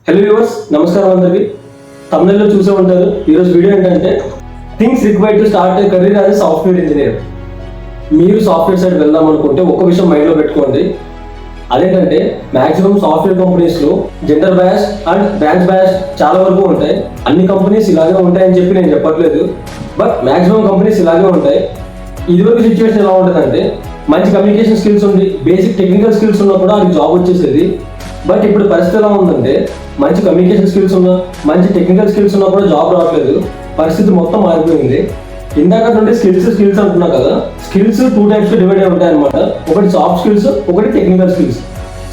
Hello viewers, నమస్కారం అందరికి. తమిళలో చూసే ఉంటారు. ఈరోజు వీడియో ఏంటంటే things required to start A career as software engineer. మీరు సాఫ్ట్వేర్ సైడ్ వెళ్దాం అనుకుంటే ఒక విషయం మైండ్లో పెట్టుకోండి. అదేంటంటే మాక్సిమం సాఫ్ట్వేర్ కంపెనీస్లో gender bias and branch bias చాలా వరకు ఉంటాయి. అన్ని కంపెనీస్ ఇలాగే ఉంటాయని చెప్పి నేను చెప్పట్లేదు, బట్ మాక్సిమం కంపెనీస్ ఇలాగే ఉంటాయి. ఇదివరకు సిచ్యువేషన్ ఎలా ఉంటుందంటే మంచి కమ్యూనికేషన్ స్కిల్స్ ఉండి బేసిక్ టెక్నికల్ స్కిల్స్ ఉన్నా కూడా అది జాబ్ వచ్చేసేది. బట్ ఇప్పుడు పరిస్థితి ఎలా ఉందంటే మంచి కమ్యూనికేషన్ స్కిల్స్ ఉన్నా మంచి టెక్నికల్ స్కిల్స్ ఉన్నా కూడా జాబ్ రావట్లేదు. పరిస్థితి మొత్తం మారిపోయింది. ఇందాక నుండి స్కిల్స్ అంటున్నా కదా, స్కిల్స్ 2 types డివైడ్ అయి ఉంటాయి అనమాట. ఒకటి సాఫ్ట్ స్కిల్స్, ఒకటి టెక్నికల్ స్కిల్స్.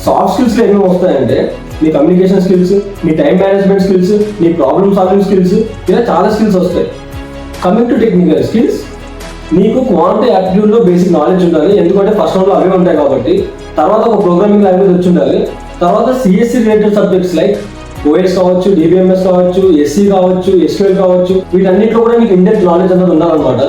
సాఫ్ట్ స్కిల్స్లో ఏమేమి వస్తాయంటే మీ కమ్యూనికేషన్ స్కిల్స్, మీ టైం మేనేజ్మెంట్ స్కిల్స్, మీ ప్రాబ్లమ్ సాల్వింగ్ స్కిల్స్, ఇలా చాలా స్కిల్స్ వస్తాయి. కమింగ్ టు టెక్నికల్ స్కిల్స్, నీకు క్వాంటిటీ యాప్టిట్యూడ్లో బేసిక్ నాలెడ్జ్ ఉండాలి. ఎందుకంటే ఫస్ట్ రౌండ్లో అవే ఉంటాయి కాబట్టి. తర్వాత ఒక ప్రోగ్రామింగ్ లాంగ్వేజ్ వచ్చి ఉండాలి. తర్వాత CSC related subjects like OS కావచ్చు, డిబిఎంఎస్ కావచ్చు, ఎస్సీ కావచ్చు, ఎస్క్యూఎల్ కావచ్చు, వీటన్నిటిలో కూడా మీకు ఇండెప్త్ నాలెడ్జ్ అనేది ఉండాలన్నమాట.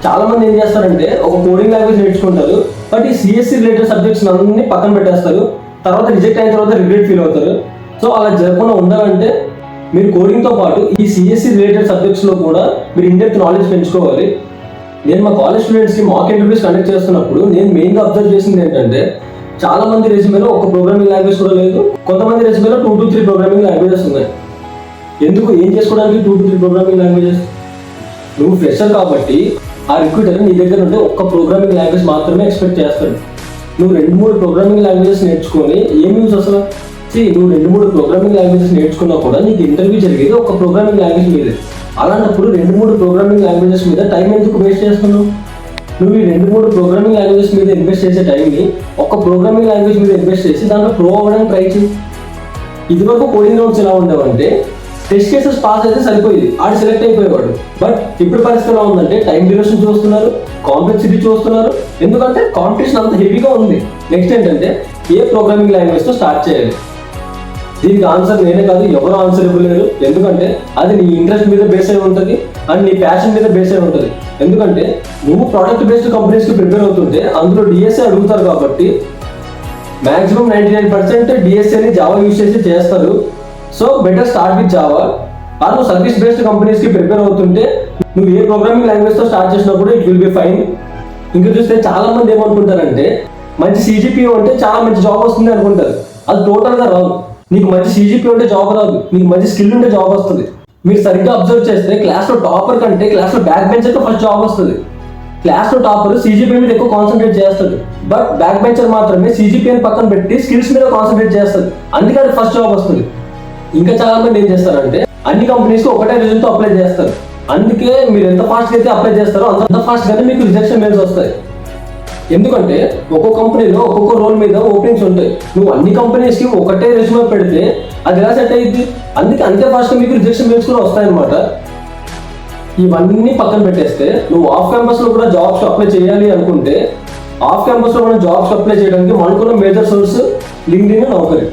చాలా మంది ఏం చేస్తారంటే ఒక కోడింగ్ లాంగ్వేజ్ నేర్చుకుంటారు, బట్ ఈ సిఎస్సి రిలేటెడ్ సబ్జెక్ట్స్ అన్ని పక్కన పెట్టేస్తారు. తర్వాత రిజెక్ట్ అయిన తర్వాత రిగ్రెట్ ఫీల్ అవుతారు. సో అలా జరగకుండా ఉండాలంటే మీరు కోడింగ్తో పాటు ఈ సిఎస్సి రిలేటెడ్ సబ్జెక్ట్స్లో కూడా మీరు ఇండెప్త్ నాలెడ్జ్ పెంచుకోవాలి. నేను మా కాలేజ్ స్టూడెంట్స్కి మాక్ ఇంటర్వ్యూస్ కండక్ట్ చేస్తున్నప్పుడు నేను మెయిన్గా అబ్జర్వ్ చేసింది ఏంటంటే చాలా మంది రెజ్యూమేలో ఒక ప్రోగ్రామింగ్ లాంగ్వేజ్ కూడా లేదు. కొంతమంది రెజ్యూమేలో 2 to 3 ప్రోగ్రామింగ్ లాంగ్వేజెస్ ఉన్నాయి. ఎందుకు ఏం చేసుకోవడానికి 2 to 3 ప్రోగ్రామింగ్ లాంగ్వేజెస్? నువ్వు ఫ్రెషర్ కాబట్టి ఆ రిక్రూటర్ నీ దగ్గర నుండి ఒక్క ప్రోగ్రామింగ్ లాంగ్వేజ్ మాత్రమే ఎక్స్పెక్ట్ చేస్తాడు. నువ్వు 2-3 ప్రోగ్రామింగ్ లాంగ్వేజెస్ నేర్చుకొని ఏం యూస్ అసలు? నువ్వు 2-3 ప్రోగ్రామింగ్ లాంగ్వేజెస్ నేర్చుకున్నా కూడా నీకు ఇంటర్వ్యూ జరిగేది ఒక ప్రోగ్రామింగ్ లాంగ్వేజ్ మీదే. అలాంటప్పుడు 2-3 ప్రోగ్రామింగ్ లాంగ్వేజెస్ మీద టైం ఎందుకు వేస్ట్ చేస్తున్నావు? నువ్వు ఈ 2-3 ప్రోగ్రామింగ్ లాంగ్వేజెస్ మీద ఇన్వెస్ట్ చేసే టైంని ఒక ప్రోగ్రామింగ్ లాంగ్వేజ్ మీద ఇన్వెస్ట్ చేసి దాంట్లో ప్రో అవ్వడానికి ట్రై చేయి. ఇదివరకు కోడింగ్ రౌండ్స్ ఎలా ఉండేవంటే టెస్ట్ కేసెస్ పాస్ అయితే సరిపోయింది, ఆడు సెలెక్ట్ అయిపోయేవాడు. బట్ ఇప్పుడు పరిస్థితి ఎలా ఉందంటే టైం డ్యూరేషన్ చూస్తున్నారు, కాంప్లెక్సిటీ చూస్తున్నారు. ఎందుకంటే కాంపిటీషన్ అంత హెవీగా ఉంది. నెక్స్ట్ ఏంటంటే ఏ ప్రోగ్రామింగ్ లాంగ్వేజ్తో స్టార్ట్ చేయాలి? దీనికి ఆన్సర్ నేనే కాదు, ఎవరు ఆన్సర్ ఇవ్వలేరు. ఎందుకంటే అది నీ ఇంట్రెస్ట్ మీద బేస్ అయి ఉంటుంది అండ్ నీ ప్యాషన్ మీద బేస్ అయి ఉంటుంది. ఎందుకంటే నువ్వు ప్రోడక్ట్ బేస్డ్ కంపెనీస్కి ప్రిపేర్ అవుతుంటే అందులో డిఎస్ఏ అడుగుతారు కాబట్టి మాక్సిమం 99% డిఎస్ఏని జావా యూస్ చేసి చేస్తారు. So better start with Java. నువ్వు సర్వీస్ బేస్డ్ కంపెనీస్కి ప్రిపేర్ అవుతుంటే నువ్వు ఏ ప్రోగ్రామింగ్ లాంగ్వేజ్తో స్టార్ట్ చేసినప్పుడు ఇట్ విల్ బి ఫైన్. ఇంకా చూస్తే చాలా మంది ఏమనుకుంటారంటే మంచి సిజిపిఓ అంటే చాలా మంచి జాబ్ వస్తుంది అనుకుంటారు. అది టోటల్గా రాంగ్. నీకు మంచి సిజిపిఓ ఉంటే జాబ్ రాదు, నీకు మంచి స్కిల్ ఉంటే జాబ్ వస్తుంది. మీరు సరిగ్గా అబ్జర్వ్ చేస్తే క్లాస్లో టాపర్ కంటే క్లాస్లో బ్యాక్ బెంచర్కి ఫస్ట్ జాబ్ వస్తుంది. క్లాస్లో టాపర్ సిజిపిఏ మీద ఎక్కువ కాన్సన్ట్రేట్ చేస్తాడు, బట్ బ్యాక్ బెంచర్ మాత్రమే సిజిపిఏని పక్కన పెట్టి స్కిల్స్ మీద కాన్సన్ట్రేట్ చేస్తాడు. అందుకని ఫస్ట్ జాబ్ వస్తుంది. ఇంకా చాలా మంది ఏం చేస్తారంటే అన్ని కంపెనీస్కి ఒకటే రిజల్ట్తో అప్లై చేస్తారు. అందుకే మీరు ఎంత ఫాస్ట్గా అయితే అప్లై చేస్తారో అంత ఫాస్ట్గానే మీకు రిజెక్షన్ మెయిల్స్ వస్తాయి. ఎందుకంటే ఒక్కొక్క కంపెనీలో ఒక్కొక్క రోల్ మీద ఓపెనింగ్స్ ఉంటాయి. నువ్వు అన్ని కంపెనీస్కి ఒకటే రెజ్యూమే పెడితే అది ఎలా సెట్ అయ్యింది? అందుకే అంతే ఫాస్ట్గా మీకు రిజెక్షన్ మెయిల్స్ కూడా వస్తాయన్నమాట. ఇవన్నీ పక్కన పెట్టేస్తే నువ్వు ఆఫ్ క్యాంపస్లో కూడా జాబ్స్ అప్లై చేయాలి అనుకుంటే ఆఫ్ క్యాంపస్లో మనం జాబ్స్ అప్లై చేయడానికి మనకున్న మేజర్ సోర్స్ లింక్డ్ఇన్, నౌకరీ.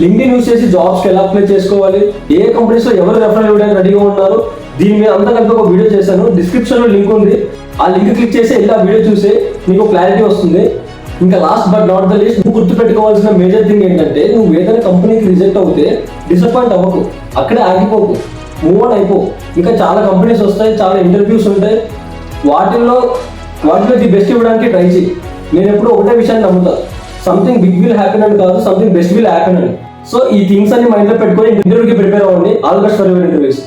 లింక్డ్ఇన్ యూస్ చేసి జాబ్స్కి ఎలా అప్లై చేసుకోవాలి, ఏ కంపెనీస్లో ఎవరు రెఫరల్ ఇవ్వడానికి రెడీగా ఉన్నారు, దీని మీద అంతా కలిపి ఒక వీడియో చేశాను. డిస్క్రిప్షన్లో లింక్ ఉంది, ఆ లింక్ క్లిక్ చేసి ఇలా వీడియో చూసి నీకు క్లారిటీ వస్తుంది. ఇంకా last but not the least, నువ్వు గుర్తుపెట్టుకోవాల్సిన మేజర్ థింగ్ ఏంటంటే నువ్వు ఏదైనా కంపెనీకి రిజెక్ట్ అవుతే డిసప్పాయింట్ అవ్వకు, అక్కడే ఆగిపోకు, మూవ్ ఆన్ అయిపో. ఇంకా చాలా కంపెనీస్ వస్తాయి, చాలా ఇంటర్వ్యూస్ ఉంటాయి, వాటిలో ది బెస్ట్ ఇవ్వడానికి ట్రై చేయి. నేను ఎప్పుడు ఒకటే విషయాన్ని నమ్ముతా, సంథింగ్ బిగ్ విల్ హ్యాపెన్ అని కాదు, సంథింగ్ బెస్ట్ విల్ హ్యాపెన్ అని. సో ఈ థింగ్స్ అన్ని మైండ్లో పెట్టుకొని ఇంటర్వ్యూకి ప్రిపేర్ అవ్వండి. All best for your interviews.